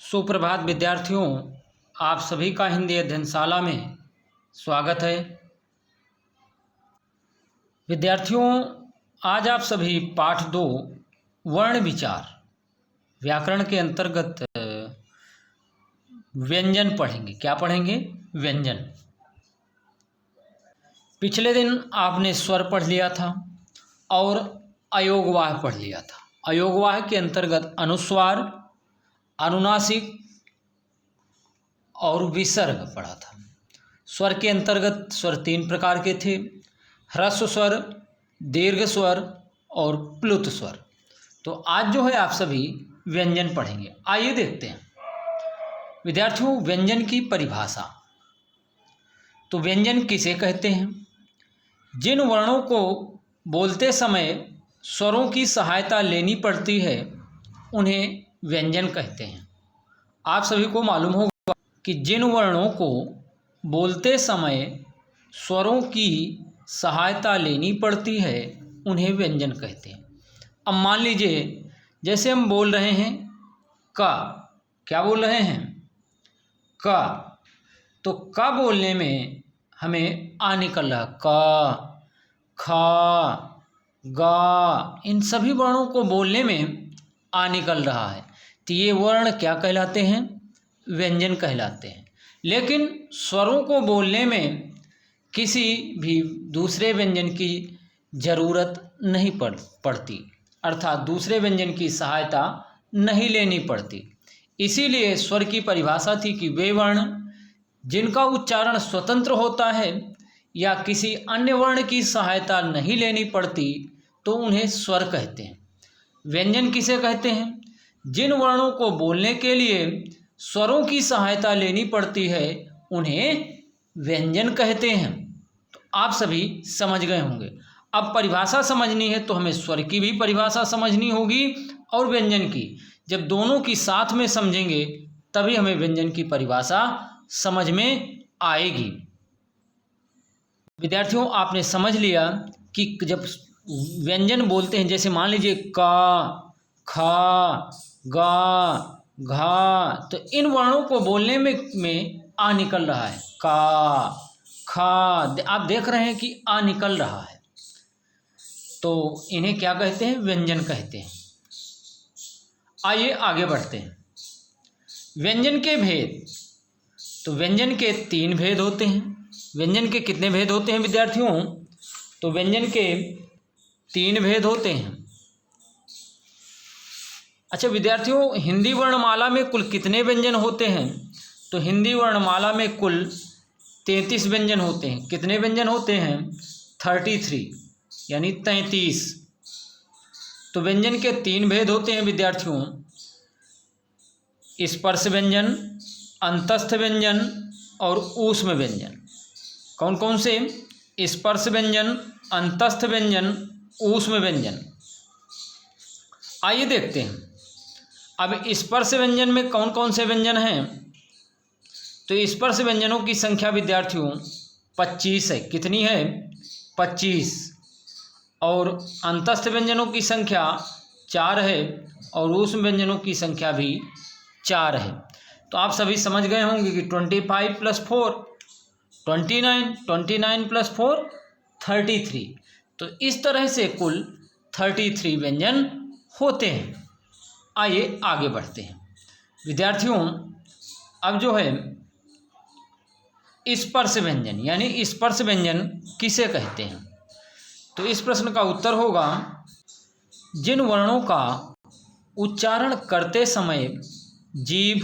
सुप्रभात विद्यार्थियों, आप सभी का हिंदी अध्ययनशाला में स्वागत है। विद्यार्थियों, आज आप सभी पाठ 2 वर्ण विचार व्याकरण के अंतर्गत व्यंजन पढ़ेंगे। क्या पढ़ेंगे? व्यंजन। पिछले दिन आपने स्वर पढ़ लिया था और अयोगवाह पढ़ लिया था। अयोगवाह के अंतर्गत अनुस्वार, अनुनासिक और विसर्ग पढ़ा था। स्वर के अंतर्गत स्वर 3 प्रकार के थे: ह्रस्व स्वर, दीर्घ स्वर और प्लुत स्वर। तो आज जो है आप सभी व्यंजन पढ़ेंगे। आइए देखते हैं विद्यार्थियों व्यंजन की परिभाषा। तो व्यंजन किसे कहते हैं? जिन वर्णों को बोलते समय स्वरों की सहायता लेनी पड़ती है उन्हें व्यंजन कहते हैं। आप सभी को मालूम होगा कि जिन वर्णों को बोलते समय स्वरों की सहायता लेनी पड़ती है उन्हें व्यंजन कहते हैं। अब मान लीजिए जैसे हम बोल रहे हैं का, क्या बोल रहे हैं? का। तो का बोलने में हमें आ निकल रहा, का, खा, गा, इन सभी वर्णों को बोलने में आ निकल रहा है। तो ये वर्ण क्या कहलाते हैं? व्यंजन कहलाते हैं। लेकिन स्वरों को बोलने में किसी भी दूसरे व्यंजन की ज़रूरत नहीं पड़ती, अर्थात दूसरे व्यंजन की सहायता नहीं लेनी पड़ती। इसीलिए स्वर की परिभाषा थी कि वे वर्ण जिनका उच्चारण स्वतंत्र होता है या किसी अन्य वर्ण की सहायता नहीं लेनी पड़ती तो उन्हें स्वर कहते हैं। व्यंजन किसे कहते हैं? जिन वर्णों को बोलने के लिए स्वरों की सहायता लेनी पड़ती है उन्हें व्यंजन कहते हैं। तो आप सभी समझ गए होंगे। अब परिभाषा समझनी है तो हमें स्वर की भी परिभाषा समझनी होगी और व्यंजन की। जब दोनों की साथ में समझेंगे तभी हमें व्यंजन की परिभाषा समझ में आएगी। विद्यार्थियों, आपने समझ लिया कि जब व्यंजन बोलते हैं, जैसे मान लीजिए का, खा, गा, घा, तो इन वर्णों को बोलने में आ निकल रहा है। का, खा, आप देख रहे हैं कि आ निकल रहा है, तो इन्हें क्या कहते हैं? व्यंजन कहते हैं। आइए आगे बढ़ते हैं। व्यंजन के भेद। तो व्यंजन के 3 भेद होते हैं। व्यंजन के कितने भेद होते हैं विद्यार्थियों? तो व्यंजन के 3 भेद होते हैं। अच्छा विद्यार्थियों, हिंदी वर्णमाला में कुल कितने व्यंजन होते हैं? तो हिंदी वर्णमाला में कुल 33 व्यंजन होते हैं। कितने व्यंजन होते हैं? 33, यानी 33। तो व्यंजन के 3 भेद होते हैं विद्यार्थियों: स्पर्श व्यंजन, अंतस्थ व्यंजन और ऊष्म व्यंजन। कौन कौन से? स्पर्श व्यंजन, अंतस्थ व्यंजन, ऊष्म व्यंजन। आइए देखते हैं। अब स्पर्श व्यंजन में कौन कौन से व्यंजन हैं? तो स्पर्श व्यंजनों की संख्या विद्यार्थियों 25 है। कितनी है? 25। और अंतस्थ व्यंजनों की संख्या 4 है और ऊष्म व्यंजनों की संख्या भी 4 है। तो आप सभी समझ गए होंगे कि 25 + 4 29, 29 + 4 33। तो इस तरह से कुल 33 व्यंजन होते हैं। आइए आगे बढ़ते हैं विद्यार्थियों। अब जो है स्पर्श व्यंजन, यानी स्पर्श व्यंजन किसे कहते हैं? तो इस प्रश्न का उत्तर होगा जिन वर्णों का उच्चारण करते समय जीभ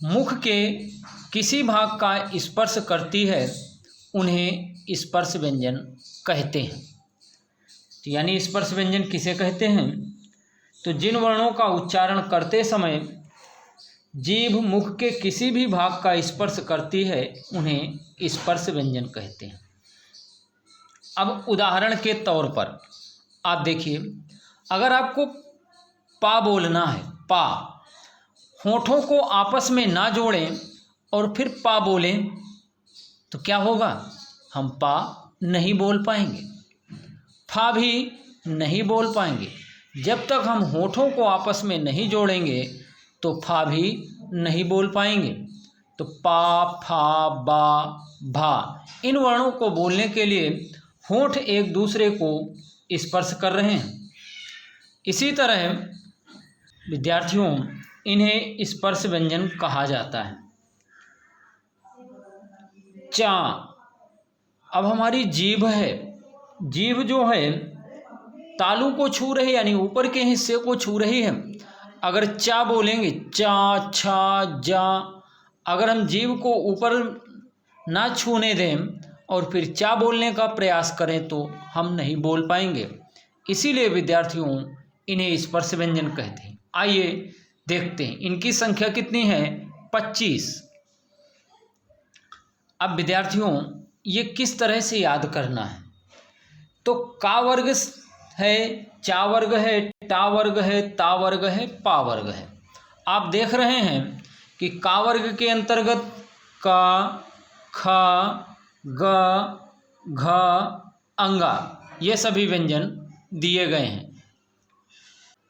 मुख के किसी भाग का स्पर्श करती है उन्हें स्पर्श व्यंजन कहते हैं। तो यानी स्पर्श व्यंजन किसे कहते हैं? तो जिन वर्णों का उच्चारण करते समय जीभ मुख के किसी भी भाग का स्पर्श करती है उन्हें स्पर्श व्यंजन कहते हैं। अब उदाहरण के तौर पर आप देखिए, अगर आपको पा बोलना है, पा, होठों को आपस में ना जोड़ें और फिर पा बोलें तो क्या होगा? हम पा नहीं बोल पाएंगे, फा भी नहीं बोल पाएंगे। जब तक हम होठों को आपस में नहीं जोड़ेंगे तो फा भी नहीं बोल पाएंगे। तो पा, फा, बा, भा, इन वर्णों को बोलने के लिए होंठ एक दूसरे को स्पर्श कर रहे हैं। इसी तरह विद्यार्थियों, इन्हें स्पर्श व्यंजन कहा जाता है। चा, अब हमारी जीभ है, जीभ जो है तालू को छू रही, यानी ऊपर के हिस्से को छू रही है। अगर चा बोलेंगे, चा, छा, जा, अगर हम जीभ को ऊपर ना छूने दें और फिर चा बोलने का प्रयास करें तो हम नहीं बोल पाएंगे। इसीलिए विद्यार्थियों, इन्हें स्पर्श व्यंजन कहते हैं। आइए देखते हैं इनकी संख्या कितनी है, 25। अब विद्यार्थियों, ये किस तरह से याद करना है। तो का वर्ग है, चा वर्ग है, टा वर्ग है, ता वर्ग है, पा वर्ग है। आप देख रहे हैं कि का वर्ग के अंतर्गत का, खा, ग, घ, अंगा, ये सभी व्यंजन दिए गए हैं।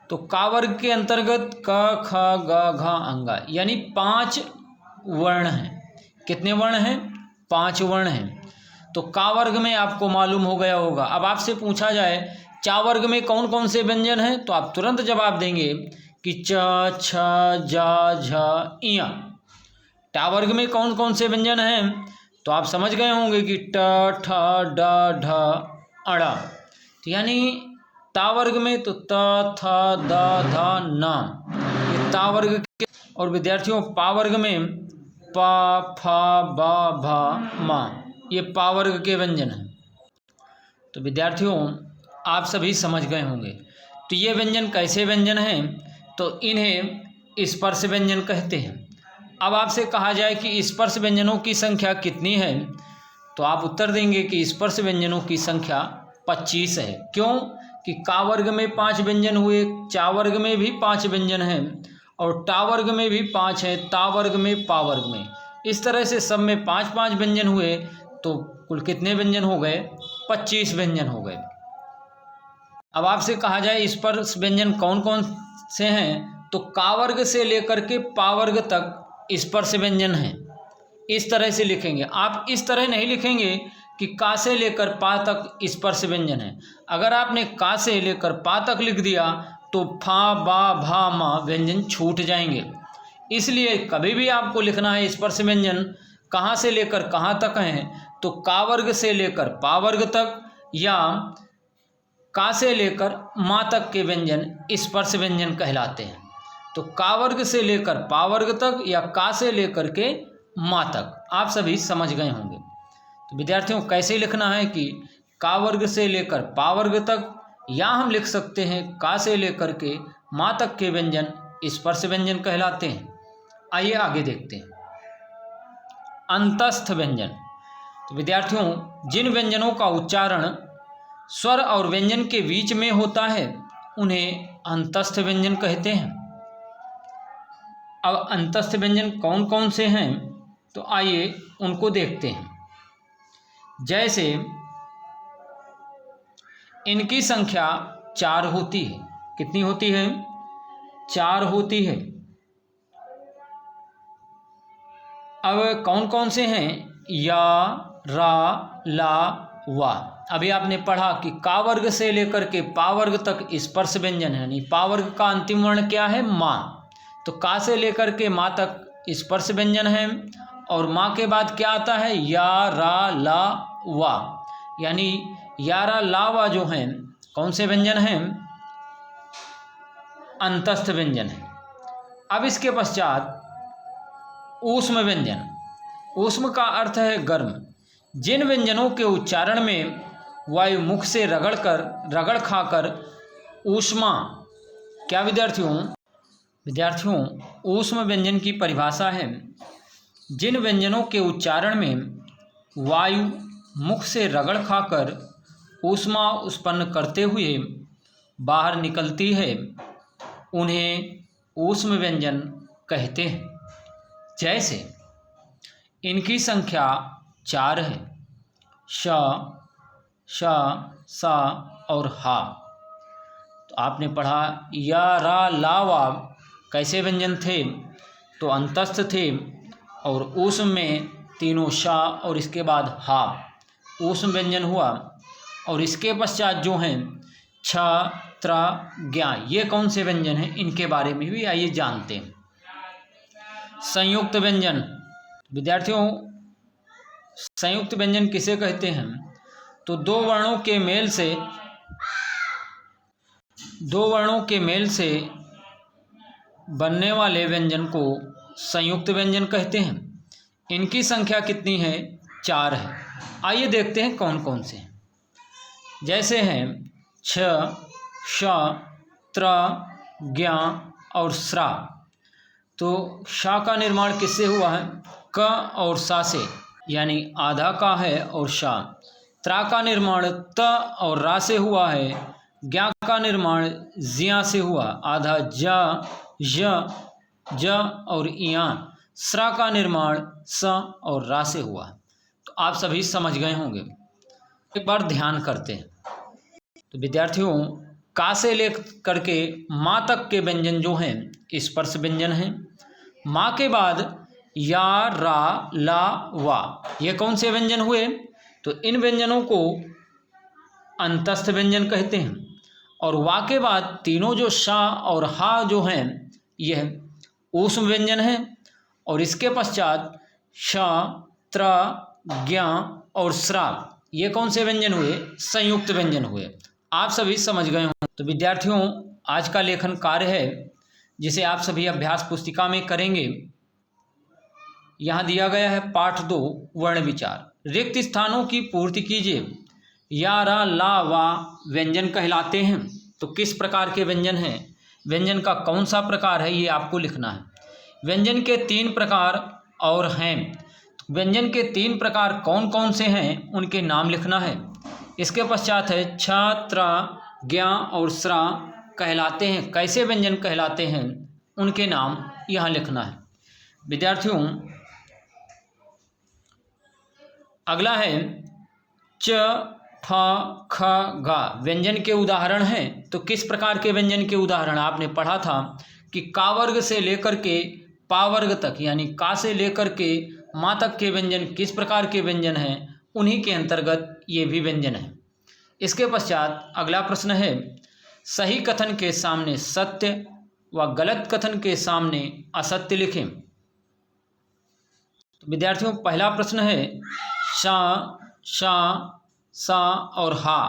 तो का वर्ग के अंतर्गत क, ख, ग, घ, अंगा, यानी 5 वर्ण हैं। कितने वर्ण हैं? 5 वर्ण हैं। तो का वर्ग में आपको मालूम हो गया होगा। अब आपसे पूछा जाए चा वर्ग में कौन कौन से व्यंजन हैं, तो आप तुरंत जवाब देंगे कि च, छ, जा, झ, इया। टा वर्ग में कौन कौन से व्यंजन हैं, तो आप समझ गए होंगे कि ट, ठ, ड, ढ, अड़ा। तो यानी ता वर्ग में तो त, थ, द, ध, न, ये ता वर्ग के। और विद्यार्थियों, पा वर्ग में पा, फा, बा, भा, मा, ये पा वर्ग के व्यंजन हैं। तो विद्यार्थियों, आप सभी समझ गए होंगे। तो ये व्यंजन कैसे व्यंजन हैं, तो इन्हें स्पर्श व्यंजन कहते हैं। अब आपसे कहा जाए कि स्पर्श व्यंजनों की संख्या कितनी है, तो आप उत्तर देंगे कि स्पर्श व्यंजनों की संख्या 25 है। क्यों? कि का वर्ग में 5 व्यंजन हुए, चा वर्ग में भी 5 व्यंजन हैं, और टा वर्ग में भी 5 है, ता वर्ग में, पा वर्ग में। इस तरह से सब में 5-5 व्यंजन हुए, तो कुल कितने व्यंजन हो गए? 25 व्यंजन हो गए। अब आपसे कहा जाए स्पर्श व्यंजन कौन कौन से हैं, तो का वर्ग से लेकर के पा वर्ग तक स्पर्श व्यंजन हैं। इस तरह से लिखेंगे। आप इस तरह नहीं लिखेंगे कि का से लेकर पा तक स्पर्श व्यंजन है। अगर आपने का से लेकर पा तक लिख दिया तो फा, बा, भा, मा व्यंजन छूट जाएंगे। इसलिए कभी भी आपको लिखना है स्पर्श व्यंजन कहाँ से लेकर कहाँ तक हैं, तो का वर्ग से लेकर पा वर्ग तक या का से लेकर मा तक के व्यंजन स्पर्श व्यंजन कहलाते हैं। तो का वर्ग से लेकर पा वर्ग तक या का से लेकर के मा तक, आप सभी समझ गए होंगे। तो विद्यार्थियों, कैसे लिखना है कि का वर्ग से लेकर पा वर्ग तक, या हम लिख सकते हैं का से लेकर के मा तक के व्यंजन स्पर्श व्यंजन कहलाते हैं। आइए आगे देखते हैं अंतस्थ व्यंजन। तो विद्यार्थियों, जिन व्यंजनों का उच्चारण स्वर और व्यंजन के बीच में होता है उन्हें अंतस्थ व्यंजन कहते हैं। अब अंतस्थ व्यंजन कौन कौन से हैं, तो आइए उनको देखते हैं। जैसे इनकी संख्या 4 होती है। कितनी होती है? 4 होती है। अब कौन कौन से हैं? या, रा, ला, वा। अभी आपने पढ़ा कि का वर्ग से लेकर के पा वर्ग तक स्पर्श व्यंजन है, यानी पा वर्ग का अंतिम वर्ण क्या है? माँ। तो का से लेकर के माँ तक स्पर्श व्यंजन है, और माँ के बाद क्या आता है? या, रा, ला, वा। यानी या, रा, ला, वा जो हैं कौन से व्यंजन हैं? अंतस्थ व्यंजन है। अब इसके पश्चात ऊष्म व्यंजन। ऊष्म का अर्थ है गर्म। जिन व्यंजनों के उच्चारण में वायु मुख से रगड़ खाकर ऊष्मा, क्या विद्यार्थियों ऊष्म व्यंजन की परिभाषा है जिन व्यंजनों के उच्चारण में वायु मुख से रगड़ खाकर ऊष्मा उत्पन्न करते हुए बाहर निकलती है, उन्हें ऊष्म व्यंजन कहते हैं। जैसे इनकी संख्या 4 है, श, श, सा और हा। तो आपने पढ़ा या, रा, ला, वा कैसे व्यंजन थे? तो अंतस्थ थे और ऊष्म में तीनों शा और इसके बाद हा ऊष्म व्यंजन हुआ। और इसके पश्चात जो हैं छ, त्र, ज्ञा, ये कौन से व्यंजन हैं, इनके बारे में भी आइए जानते हैं। संयुक्त व्यंजन। विद्यार्थियों, संयुक्त व्यंजन किसे कहते हैं? तो दो वर्णों के मेल से बनने वाले व्यंजन को संयुक्त व्यंजन कहते हैं। इनकी संख्या कितनी है? 4 है। आइए देखते हैं कौन कौन से हैं। जैसे हैं छ, श, त्र, ज्ञा और स्रा। तो शा का निर्माण किससे हुआ है? क और सा से, यानी आधा का है और शा। त्रा का निर्माण त और रा से हुआ है। ज्ञा का निर्माण जिया से हुआ, आधा ज, ज और इया। स्रा का निर्माण स और रा से हुआ। तो आप सभी समझ गए होंगे। एक बार ध्यान करते हैं। तो विद्यार्थियों, का से लेकर के माँ तक के व्यंजन जो हैं स्पर्श व्यंजन हैं। माँ के बाद या, रा, ला, वा, ये कौन से व्यंजन हुए? तो इन व्यंजनों को अंतस्थ व्यंजन कहते हैं। और वा के बाद तीनों जो शा और हा जो हैं यह ऊष्म व्यंजन है। और इसके पश्चात श, त्र, ज्ञा और स्रा, ये कौन से व्यंजन हुए? संयुक्त व्यंजन हुए। आप सभी समझ गए हों। तो विद्यार्थियों, आज का लेखन कार्य है जिसे आप सभी अभ्यास पुस्तिका में करेंगे। यहाँ दिया गया है पाठ 2 वर्ण विचार। रिक्त स्थानों की पूर्ति कीजिए। या, रा, ला, वा व्यंजन कहलाते हैं। तो किस प्रकार के व्यंजन हैं? व्यंजन का कौन सा प्रकार है, ये आपको लिखना है। व्यंजन के 3 प्रकार और हैं। व्यंजन के 3 प्रकार कौन कौन से हैं, उनके नाम लिखना है। इसके पश्चात है छ, त्र, ज्ञा और स्रा कहलाते हैं। कैसे व्यंजन कहलाते हैं, उनके नाम यहाँ लिखना है। विद्यार्थियों, अगला है च, फ, ख, गा व्यंजन के उदाहरण हैं। तो किस प्रकार के व्यंजन के उदाहरण? आपने पढ़ा था कि का वर्ग से लेकर के पा वर्ग तक, यानी का से लेकर के माँ तक के व्यंजन किस प्रकार के व्यंजन हैं, उन्हीं के अंतर्गत ये भी व्यंजन है। इसके पश्चात अगला प्रश्न है सही कथन के सामने सत्य व गलत कथन के सामने असत्य लिखें। तो विद्यार्थियों, पहला प्रश्न है शा, शा, सा और हा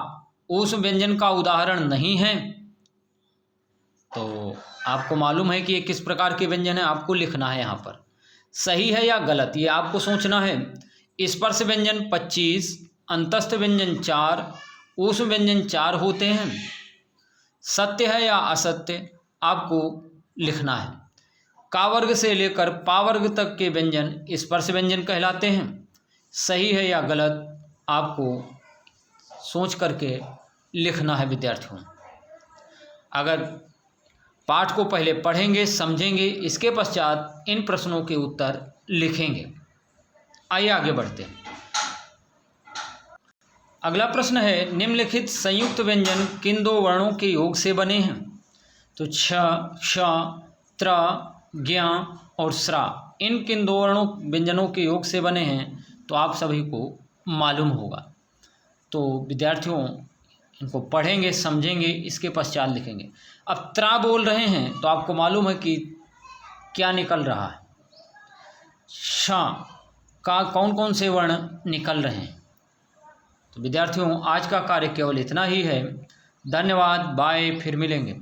ऊष्म व्यंजन का उदाहरण नहीं है। तो आपको मालूम है कि ये किस प्रकार के व्यंजन है, आपको लिखना है यहाँ पर। सही है या गलत, ये आपको सोचना है। स्पर्श व्यंजन 25, अंतस्थ व्यंजन 4, ऊष्म व्यंजन 4 होते हैं। सत्य है या असत्य, आपको लिखना है। का वर्ग से लेकर पा वर्ग तक के व्यंजन स्पर्श व्यंजन कहलाते हैं। सही है या गलत, आपको सोच करके लिखना है। विद्यार्थियों, अगर पाठ को पहले पढ़ेंगे, समझेंगे, इसके पश्चात इन प्रश्नों के उत्तर लिखेंगे। आइए आगे बढ़ते हैं। अगला प्रश्न है निम्नलिखित संयुक्त व्यंजन किन 2 वर्णों के योग से बने हैं? तो छ, श, त्र, ज्ञा और स्रा इन किन 2 व्यंजनों के योग से बने हैं? तो आप सभी को मालूम होगा। तो विद्यार्थियों, इनको पढ़ेंगे, समझेंगे, इसके पश्चात लिखेंगे। अब त्रा बोल रहे हैं तो आपको मालूम है कि क्या निकल रहा है। शा का कौन कौन से वर्ण निकल रहे हैं। तो विद्यार्थियों, आज का कार्य केवल इतना ही है। धन्यवाद, बाय, फिर मिलेंगे।